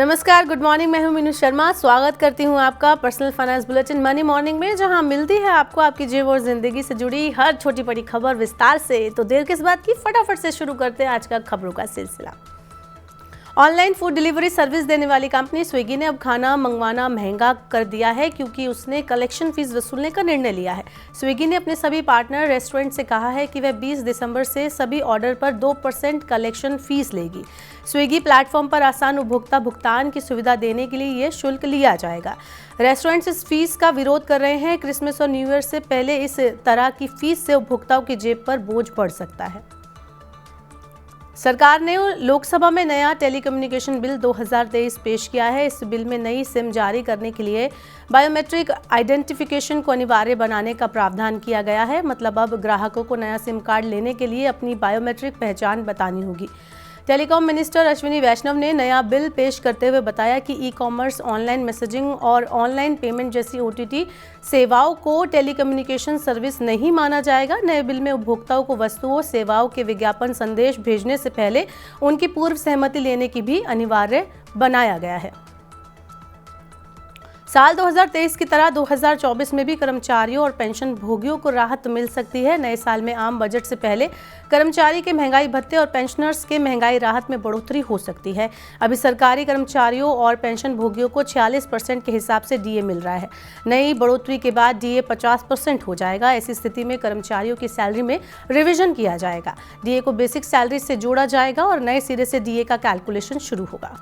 नमस्कार, good morning. मैं हूं मीनू शर्मा। स्वागत करती हूं आपका personal finance bulletin money morning में, जहां मिलती है आपको आपकी जेब और जिंदगी से जुड़ी हर छोटी बड़ी खबर विस्तार से। तो देर किस बात की, फटाफट से शुरू करते हैं आज का खबरों का सिलसिला। ऑनलाइन फूड डिलीवरी सर्विस देने वाली कंपनी स्विगी ने अब खाना मंगवाना महंगा कर दिया है, क्योंकि उसने कलेक्शन फीस वसूलने का निर्णय लिया है। स्विगी ने अपने सभी पार्टनर रेस्टोरेंट से कहा है कि वह 20 दिसंबर से सभी ऑर्डर पर 2% कलेक्शन फीस लेगी। स्विगी प्लेटफॉर्म पर आसान उपभोक्ता भुगतान की सुविधा देने के लिए यह शुल्क लिया जाएगा। रेस्टोरेंट्स इस फीस का विरोध कर रहे हैं। क्रिसमस और न्यू ईयर से पहले इस तरह की फीस से उपभोक्ताओं की जेब पर बोझ बढ़ सकता है। सरकार ने लोकसभा में नया टेलीकम्युनिकेशन बिल 2023 पेश किया है। इस बिल में नई सिम जारी करने के लिए बायोमेट्रिक आइडेंटिफिकेशन को अनिवार्य बनाने का प्रावधान किया गया है। मतलब अब ग्राहकों को नया सिम कार्ड लेने के लिए अपनी बायोमेट्रिक पहचान बतानी होगी। टेलीकॉम मिनिस्टर अश्विनी वैष्णव ने नया बिल पेश करते हुए बताया कि ई कॉमर्स, ऑनलाइन मैसेजिंग और ऑनलाइन पेमेंट जैसी OTT सेवाओं को टेलीकम्युनिकेशन सर्विस नहीं माना जाएगा। नए बिल में उपभोक्ताओं को वस्तुओं सेवाओं के विज्ञापन संदेश भेजने से पहले उनकी पूर्व सहमति लेने की भी अनिवार्य बनाया गया है। साल 2023 की तरह 2024 में भी कर्मचारियों और पेंशन भोगियों को राहत मिल सकती है। नए साल में आम बजट से पहले कर्मचारी के महंगाई भत्ते और पेंशनर्स के महंगाई राहत में बढ़ोतरी हो सकती है। अभी सरकारी कर्मचारियों और पेंशन भोगियों को 46% के हिसाब से DA मिल रहा है। नई बढ़ोतरी के बाद DA 50% हो जाएगा। ऐसी स्थिति में कर्मचारियों की सैलरी में रिविजन किया जाएगा। DA को बेसिक सैलरी से जोड़ा जाएगा और नए सिरे से DA का कैलकुलेशन शुरू होगा।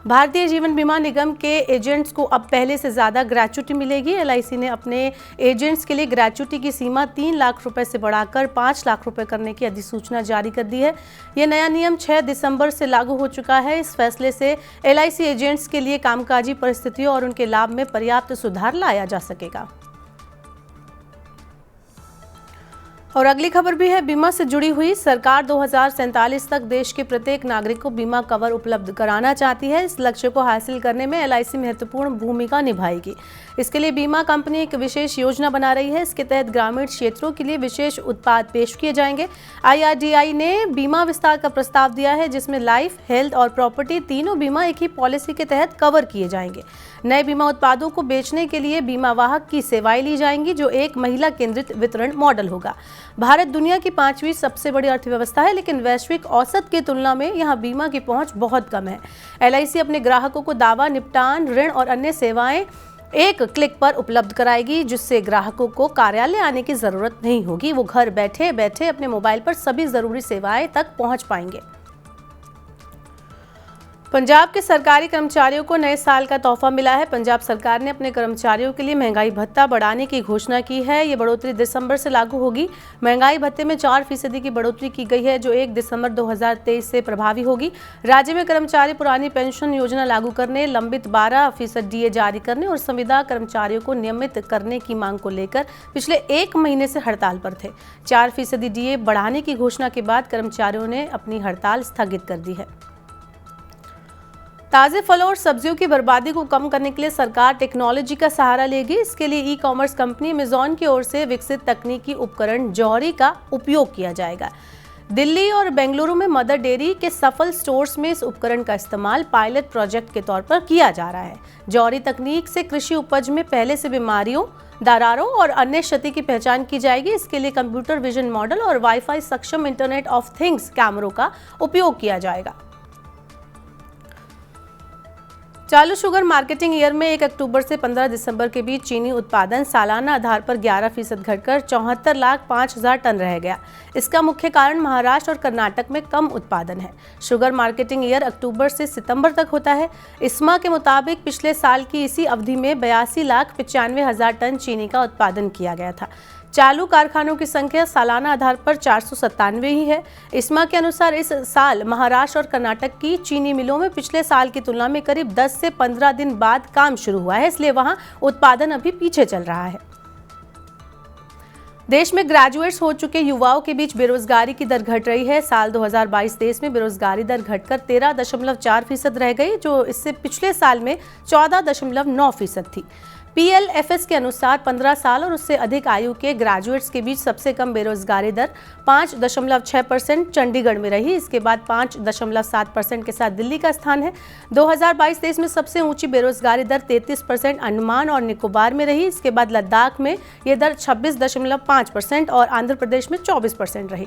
भारतीय जीवन बीमा निगम के एजेंट्स को अब पहले से ज़्यादा ग्रेच्युटी मिलेगी। LIC ने अपने एजेंट्स के लिए ग्रेच्युटी की सीमा 3 लाख रुपए से बढ़ाकर 5 लाख रुपए करने की अधिसूचना जारी कर दी है। यह नया नियम 6 दिसंबर से लागू हो चुका है। इस फैसले से LIC एजेंट्स के लिए कामकाजी परिस्थितियों और उनके लाभ में पर्याप्त सुधार लाया जा सकेगा। और अगली खबर भी है बीमा से जुड़ी हुई। सरकार 2047 तक देश के प्रत्येक नागरिक को बीमा कवर उपलब्ध कराना चाहती है। इस लक्ष्य को हासिल करने में LIC महत्वपूर्ण भूमिका निभाएगी। इसके लिए बीमा कंपनी एक विशेष योजना बना रही है। इसके तहत ग्रामीण क्षेत्रों के लिए विशेष उत्पाद पेश किए जाएंगे। IRDAI ने बीमा विस्तार का प्रस्ताव दिया है, जिसमें लाइफ, हेल्थ और प्रॉपर्टी तीनों बीमा एक ही पॉलिसी के तहत कवर किए जाएंगे। नए बीमा उत्पादों को बेचने के लिए बीमा वाहक की सेवाएं ली जाएंगी, जो एक महिला केंद्रित वितरण मॉडल होगा। भारत दुनिया की 5वीं सबसे बड़ी अर्थव्यवस्था है, लेकिन वैश्विक औसत की तुलना में यहाँ बीमा की पहुंच बहुत कम है। LIC अपने ग्राहकों को दावा, निपटान, ऋण और अन्य सेवाएं एक क्लिक पर उपलब्ध कराएगी, जिससे ग्राहकों को कार्यालय आने की जरूरत नहीं होगी। वो घर बैठे बैठे अपने मोबाइल पर सभी जरूरी सेवाएं तक पहुंच पाएंगे। पंजाब के सरकारी कर्मचारियों को नए साल का तोहफा मिला है। पंजाब सरकार ने अपने कर्मचारियों के लिए महंगाई भत्ता बढ़ाने की घोषणा की है। ये बढ़ोतरी दिसंबर से लागू होगी। महंगाई भत्ते में 4% की बढ़ोतरी की गई है, जो 1 दिसंबर 2023 से प्रभावी होगी। राज्य में कर्मचारी पुरानी पेंशन योजना लागू करने, लंबित 12% DA जारी करने और संविदा कर्मचारियों को नियमित करने की मांग को लेकर पिछले 1 महीने से हड़ताल पर थे। 4% DA बढ़ाने की घोषणा के बाद कर्मचारियों ने अपनी हड़ताल स्थगित कर दी है। ताज़े फलों और सब्जियों की बर्बादी को कम करने के लिए सरकार टेक्नोलॉजी का सहारा लेगी। इसके लिए ई कॉमर्स कंपनी अमेज़न की ओर से विकसित तकनीकी उपकरण जौहरी का उपयोग किया जाएगा। दिल्ली और बेंगलुरु में मदर डेयरी के सफल स्टोर्स में इस उपकरण का इस्तेमाल पायलट प्रोजेक्ट के तौर पर किया जा रहा है। जौहरी तकनीक से कृषि उपज में पहले से बीमारियों, दरारों और अन्य क्षति की पहचान की जाएगी। इसके लिए कंप्यूटर विजन मॉडल और वाईफाई सक्षम इंटरनेट ऑफ थिंग्स कैमरों का उपयोग किया जाएगा। चालू शुगर मार्केटिंग ईयर में 1 अक्टूबर से 15 दिसंबर के बीच चीनी उत्पादन सालाना आधार पर 11% घटकर 74,05,000 टन रह गया। इसका मुख्य कारण महाराष्ट्र और कर्नाटक में कम उत्पादन है। शुगर मार्केटिंग ईयर अक्टूबर से सितंबर तक होता है। ISMA के मुताबिक पिछले साल की इसी अवधि में 82,95,000 टन चीनी का उत्पादन किया गया था। चालू कारखानों की संख्या सालाना आधार पर 497 ही है। ISMA के अनुसार इस साल महाराष्ट्र और कर्नाटक की चीनी मिलों में पिछले साल की तुलना में करीब 10 से 15 दिन बाद काम शुरू हुआ है, इसलिए वहां उत्पादन अभी पीछे चल रहा है। देश में ग्रेजुएट्स हो चुके युवाओं के बीच बेरोजगारी की दर घट रही है। साल 2022-23 में बेरोजगारी दर घटकर 13.4% रह गई, जो इससे पिछले साल में 14.9% थी। PLFS के अनुसार 15 साल और उससे अधिक आयु के ग्रेजुएट्स के बीच सबसे कम बेरोजगारी दर 5.6% चंडीगढ़ में रही। इसके बाद 5.7% के साथ दिल्ली का स्थान है। 2022-23 में सबसे ऊंची बेरोजगारी दर 33% अंडमान और निकोबार में रही। इसके बाद लद्दाख में यह दर 26.5% और आंध्र प्रदेश में 24% रही।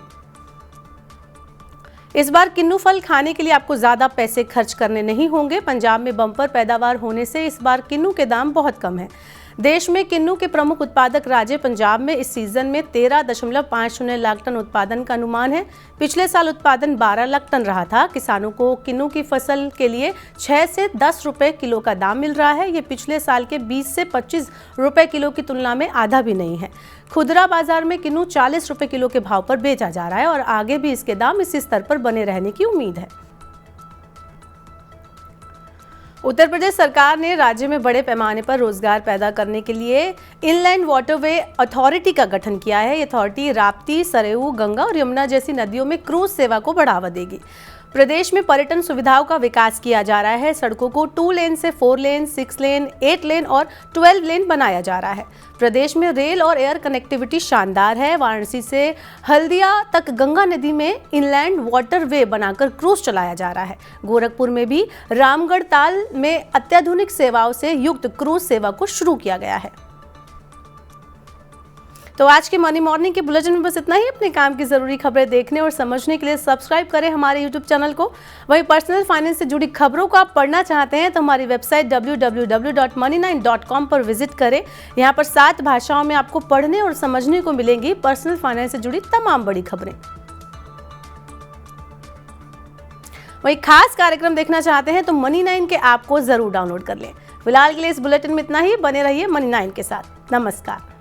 इस बार किन्नू फल खाने के लिए आपको ज़्यादा पैसे खर्च करने नहीं होंगे। पंजाब में बम्पर पैदावार होने से इस बार किन्नू के दाम बहुत कम हैं। देश में किन्नू के प्रमुख उत्पादक राज्य पंजाब में इस सीजन में 13.50 लाख टन उत्पादन का अनुमान है। पिछले साल उत्पादन 12 लाख टन रहा था। किसानों को किन्नू की फसल के लिए 6 से 10 रुपए किलो का दाम मिल रहा है। ये पिछले साल के 20 से 25 रुपए किलो की तुलना में आधा भी नहीं है। खुदरा बाजार में किन्नू 40 रुपए किलो के भाव पर बेचा जा रहा है और आगे भी इसके दाम इसी स्तर पर बने रहने की उम्मीद है। उत्तर प्रदेश सरकार ने राज्य में बड़े पैमाने पर रोजगार पैदा करने के लिए इनलैंड वाटरवे अथॉरिटी का गठन किया है। ये अथॉरिटी राप्ती, सरयू, गंगा और यमुना जैसी नदियों में क्रूज सेवा को बढ़ावा देगी। प्रदेश में पर्यटन सुविधाओं का विकास किया जा रहा है। सड़कों को 2 लेन से 4 लेन, 6 लेन, 8 लेन और 12 लेन बनाया जा रहा है। प्रदेश में रेल और एयर कनेक्टिविटी शानदार है। वाराणसी से हल्दिया तक गंगा नदी में इनलैंड वाटरवे बनाकर क्रूज चलाया जा रहा है। गोरखपुर में भी रामगढ़ ताल में अत्याधुनिक सेवाओं से युक्त क्रूज सेवा को शुरू किया गया है। तो आज के मनी मॉर्निंग के बुलेटिन में बस इतना ही। अपने काम की जरूरी खबरें देखने और समझने के लिए सब्सक्राइब करें हमारे YouTube चैनल को। वहीं पर्सनल फाइनेंस से जुड़ी खबरों को आप पढ़ना चाहते हैं तो हमारी वेबसाइट www.money9.com पर विजिट करें। यहाँ पर 7 भाषाओं में आपको पढ़ने और समझने को मिलेंगी पर्सनल फाइनेंस से जुड़ी तमाम बड़ी खबरें। वहीं खास कार्यक्रम देखना चाहते हैं तो Money9 के ऐप को जरूर डाउनलोड कर लें। फिलहाल के लिए इस बुलेटिन में इतना ही। बने रहिए Money9 के साथ। नमस्कार।